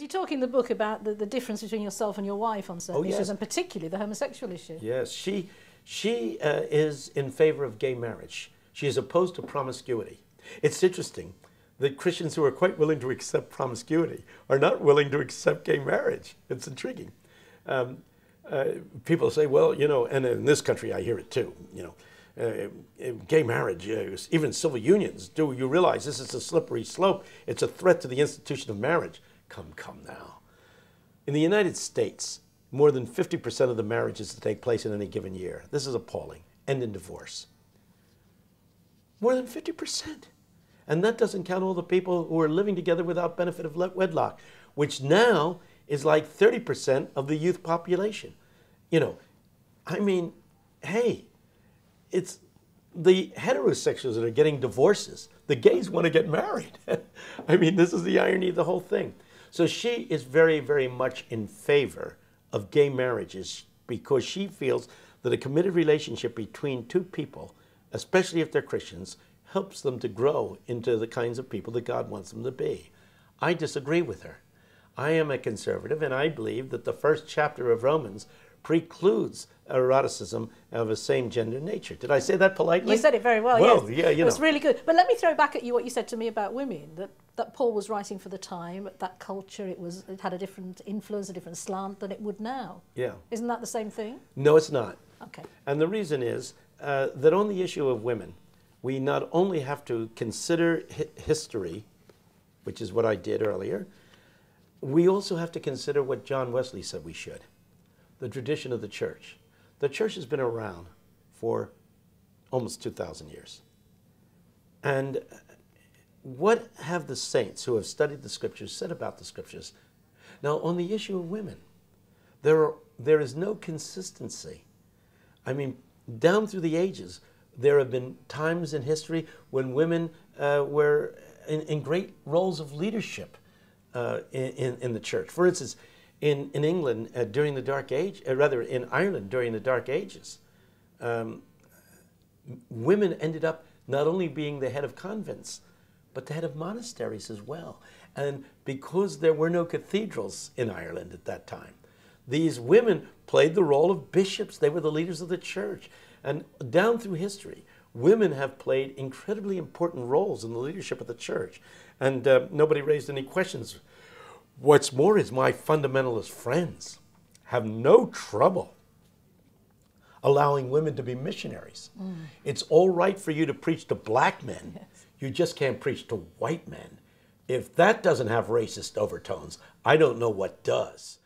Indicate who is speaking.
Speaker 1: talk in the book about the difference between yourself and your wife on certain issues,
Speaker 2: yes.
Speaker 1: and particularly the homosexual issue.
Speaker 2: Yes, she is in favor of gay marriage. She is opposed to promiscuity. It's interesting that Christians who are quite willing to accept promiscuity are not willing to accept gay marriage. It's intriguing. People say, well, you know, and in this country I hear it too, you know, gay marriage, even civil unions, do you realize this is a slippery slope? It's a threat to the institution of marriage. Come now. In the United States, more than 50% of the marriages that take place in any given year, this is appalling, end in divorce. More than 50%. And that doesn't count all the people who are living together without benefit of wedlock, which now is like 30% of the youth population. You know, I mean, hey, it's the heterosexuals that are getting divorces. The gays want to get married. I mean, this is the irony of the whole thing. So she is very, very much in favor of gay marriages because she feels that a committed relationship between two people, especially if they're Christians, helps them to grow into the kinds of people that God wants them to be. I disagree with her. I am a conservative, and I believe that the first chapter of Romans precludes eroticism of a same-gender nature. Did I say that politely?
Speaker 1: You said it very well,
Speaker 2: well
Speaker 1: yes.
Speaker 2: Yeah, you know.
Speaker 1: It was really good. But let me throw back at you what you said to me about women, that Paul was writing for the time, that culture, it had a different influence, a different slant than it would now.
Speaker 2: Yeah.
Speaker 1: Isn't that the same thing?
Speaker 2: No, it's not.
Speaker 1: Okay.
Speaker 2: And the reason is that on the issue of women, we not only have to consider history, which is what I did earlier, we also have to consider what John Wesley said we should, the tradition of the church. The church has been around for almost 2,000 years. And what have the saints who have studied the scriptures said about the scriptures? Now, on the issue of women, there is no consistency. I mean, down through the ages, there have been times in history when women were in great roles of leadership in the church. For instance, in England during the Dark Age, rather in Ireland during the Dark Ages, women ended up not only being the head of convents, but the head of monasteries as well. And because there were no cathedrals in Ireland at that time, these women played the role of bishops. They were the leaders of the church. And down through history, women have played incredibly important roles in the leadership of the church. And nobody raised any questions. What's more is my fundamentalist friends have no trouble allowing women to be missionaries. It's all right for you to preach to black men. Yes. You just can't preach to white men. If that doesn't have racist overtones, I don't know what does.